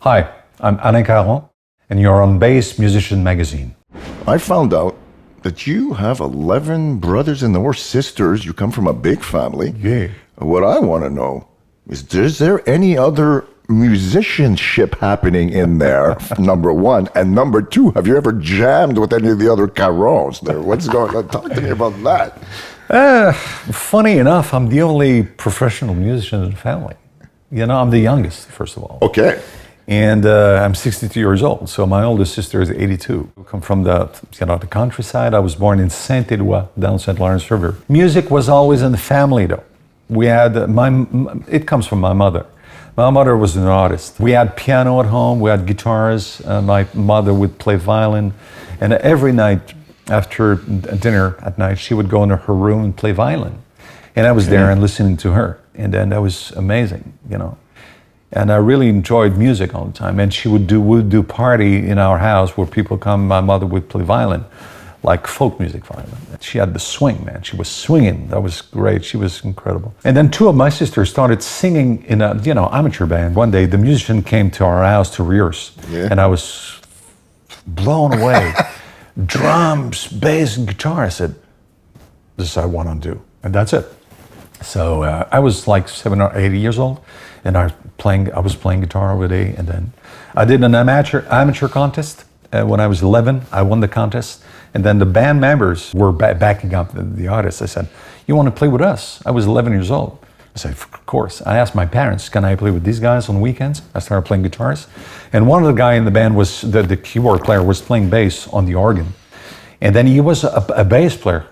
Hi, I'm Alain Caron, and you're on Bass Musician Magazine. I found out that you have 11 brothers and or sisters. You come from a big family. Yeah. What I want to know is there any other musicianship happening in there, number one? And number two, have you ever jammed with any of the other Carons there? What's going on? Talk to me about that. Funny enough, I'm the only professional musician in the family. You know, I'm the youngest, first of all. Okay. And I'm 62 years old, so my oldest sister is 82. I come from the countryside. I was born in Saint-Éloi, down St. Lawrence River. Music was always in the family, though. We had, it comes from my mother. My mother was an artist. We had piano at home, we had guitars. My mother would play violin. And every night after dinner at night, she would go into her room and play violin. And I was there and listening to her. And then that was amazing, you know. And I really enjoyed music all the time. And she would do party in our house where people come. My mother would play violin, like folk music violin. She had the swing, man. She was swinging. That was great. She was incredible. And then two of my sisters started singing in a, amateur band. One day, the musician came to our house to rehearse. Yeah. And I was blown away. Drums, bass, and guitar. I said, this is what I want to do. And that's it. So I was like 7 or 8 years old. And I was playing guitar every day, and then I did an amateur contest. When I was 11, I won the contest, and then the band members were backing up the artists. I said, "You want to play with us?" I was 11 years old. I said, "Of course." I asked my parents, "Can I play with these guys on weekends?" I started playing guitars, and one of the guys in the band was the keyboard player was playing bass on the organ, and then he was a bass player,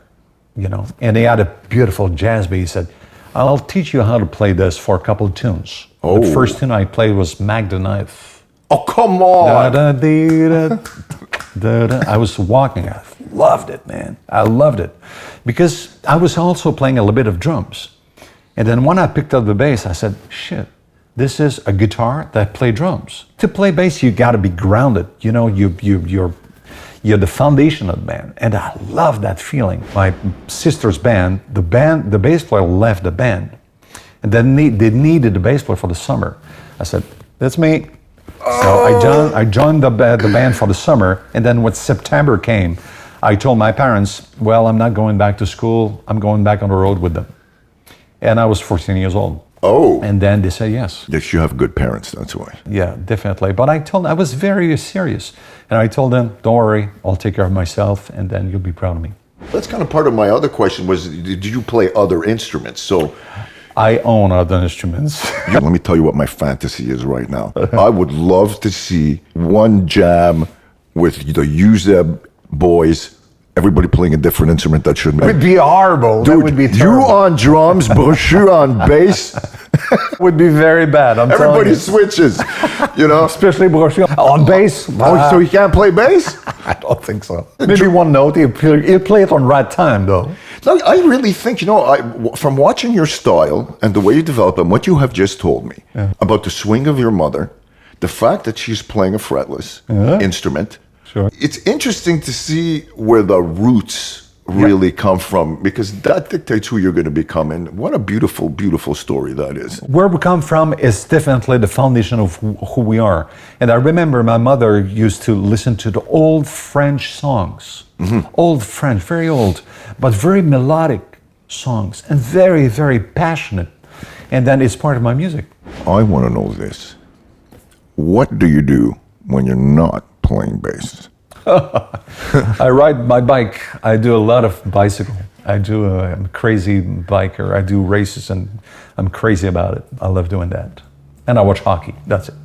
and he had a beautiful jazz bass. He said, "I'll teach you how to play this for a couple of tunes." Oh. The first tune I played was Mag the Knife. Oh, come on! I was walking. I loved it, man. I loved it. Because I was also playing a little bit of drums. And then when I picked up the bass, I said, shit, this is a guitar that plays drums. To play bass, you got to be grounded. You're the foundation of the band. And I love that feeling. My sister's band, the bass player left the band. And then they needed a bass player for the summer. I said, that's me. Oh. So I joined the band for the summer. And then when September came, I told my parents, well, I'm not going back to school. I'm going back on the road with them. And I was 14 years old. Oh. And then they said yes. Yes, you have good parents, that's why. Yeah, definitely. But I was very serious. And I told them, don't worry, I'll take care of myself, and then you'll be proud of me. That's kind of part of my other question was, did you play other instruments? So I own other instruments. Let me tell you what my fantasy is right now. I would love to see one jam with the UZEB boys, everybody playing a different instrument that shouldn't be. It would be horrible. Dude, that would be terrible. You on drums, Brochu on bass. Would be very bad. Everybody switches, Especially Brochu on bass. Oh, so he can't play bass? I don't think so. Maybe one note. He'll play it on right time, though. No, I really think, from watching your style and the way you develop and what you have just told me about the swing of your mother, the fact that she's playing a fretless instrument, sure. It's interesting to see where the roots really come from, because that dictates who you're going to become. And what a beautiful, beautiful story that is. Where we come from is definitely the foundation of who we are. And I remember my mother used to listen to the old French songs. Mm-hmm. Old French, very old, but very melodic songs and very, very passionate. And then it's part of my music. I want to know this. What do you do when you're not playing bass? I ride my bike. I do a lot of bicycle. I'm a crazy biker. I do races and I'm crazy about it. I love doing that. And I watch hockey. That's it.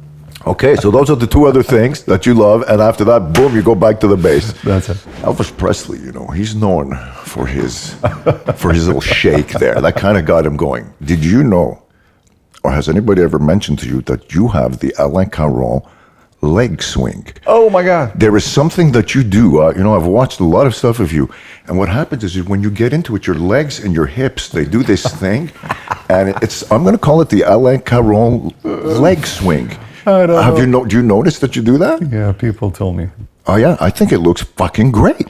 Okay, so those are the two other things that you love, and after that, boom, you go back to the bass. That's it. Elvis Presley, he's known for his little shake there. That kind of got him going. Did you know, or has anybody ever mentioned to you that you have the Alain Caron leg swing? Oh my God. There is something that you do. I've watched a lot of stuff of you. And what happens is when you get into it, your legs and your hips, they do this thing. And I'm going to call it the Alain Caron leg swing. I don't know. Do you notice that you do that? Yeah, people told me. Oh yeah, I think it looks fucking great.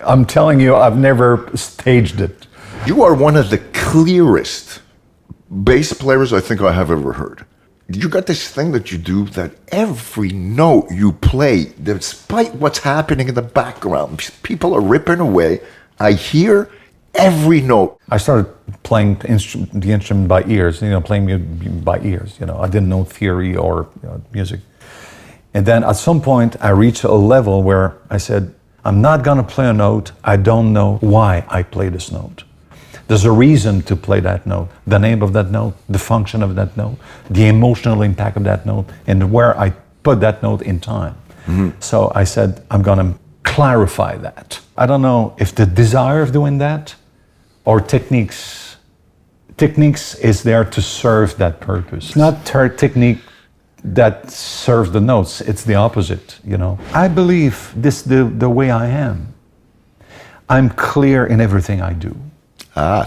I'm telling you, I've never staged it. You are one of the clearest bass players I think I have ever heard. You got this thing that you do that every note you play, despite what's happening in the background, people are ripping away. I hear every note. I started playing the instrument by ears, playing by ears. I didn't know theory or music. And then at some point, I reached a level where I said, I'm not gonna play a note. I don't know why I play this note. There's a reason to play that note, the name of that note, the function of that note, the emotional impact of that note, and where I put that note in time. Mm-hmm. So I said, I'm gonna clarify that. I don't know if the desire of doing that or techniques is there to serve that purpose. It's not technique that serves the notes, it's the opposite, I believe this the way I am. I'm clear in everything I do.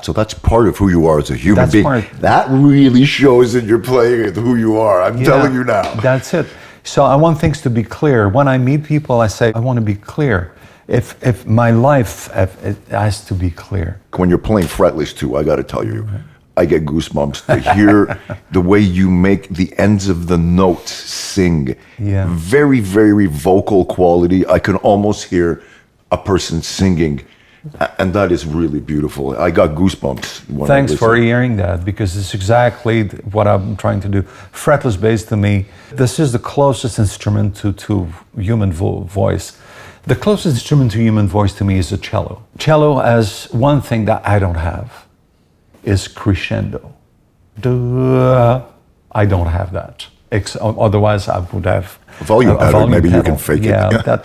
So that's part of who you are as a human being. That really shows in your playing and who you are. I'm telling you now. That's it. So I want things to be clear. When I meet people, I say, I want to be clear. If my life, it has to be clear. When you're playing fretless too, I got to tell you, I get goosebumps to hear the way you make the ends of the notes sing. Yeah. Very, very vocal quality. I can almost hear a person singing. And that is really beautiful. I got goosebumps. Thanks for hearing that, because it's exactly what I'm trying to do. Fretless bass to me, this is the closest instrument to human voice. The closest instrument to human voice to me is the cello. Cello has one thing that I don't have, is crescendo. I don't have that. Otherwise I would have a volume pedal. Maybe you can fake it. Yeah.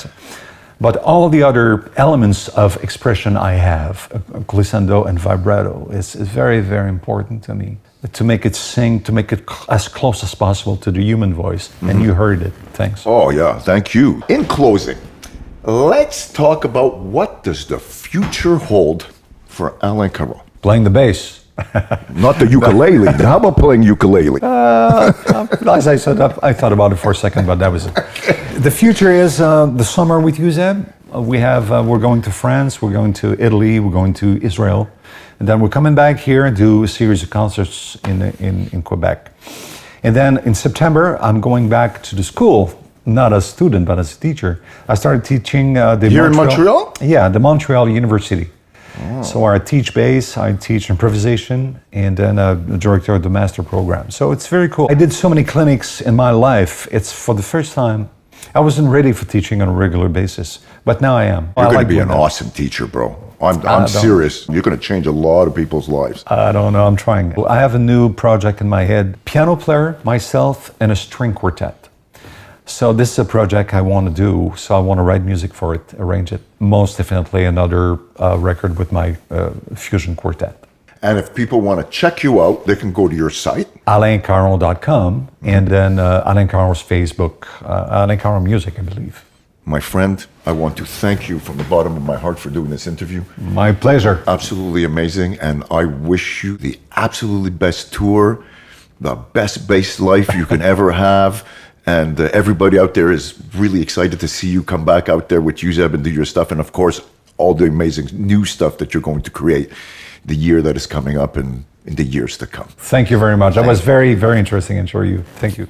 But all the other elements of expression I have, glissando and vibrato, is very, very important to me. To make it sing, to make it as close as possible to the human voice. Mm-hmm. And you heard it. Thanks. Oh, yeah. Thank you. In closing, let's talk about what does the future hold for Alain Caron? Playing the bass. Not the ukulele. How about playing ukulele? As I said, I thought about it for a second, but that was it. The future is the summer with you, Zeb. We're going to France, we're going to Italy, we're going to Israel, and then we're coming back here and do a series of concerts in Quebec. And then in September, I'm going back to the school, not as a student, but as a teacher. I started teaching Here in Montreal? Yeah, the Montreal University. Oh. So I teach bass, I teach improvisation, and then the director of the master program. So it's very cool. I did so many clinics in my life. It's for the first time. I wasn't ready for teaching on a regular basis, but now I am. You're going to be an awesome teacher, bro. I'm serious. You're going to change a lot of people's lives. I don't know. I'm trying. I have a new project in my head. Piano player, myself, and a string quartet. So this is a project I want to do. So I want to write music for it, arrange it. Most definitely another record with my fusion quartet. And if people want to check you out, they can go to your site. AlainCaron.com, and then Alain Caron's Facebook, Alain Caron Music, I believe. My friend, I want to thank you from the bottom of my heart for doing this interview. My pleasure. Absolutely amazing. And I wish you the absolutely best tour, the best bass life you can ever have. And everybody out there is really excited to see you come back out there with Zeb and do your stuff. And of course, all the amazing new stuff that you're going to create the year that is coming up and in the years to come. Thank you very much. That was very, very interesting. Enjoy you. Thank you.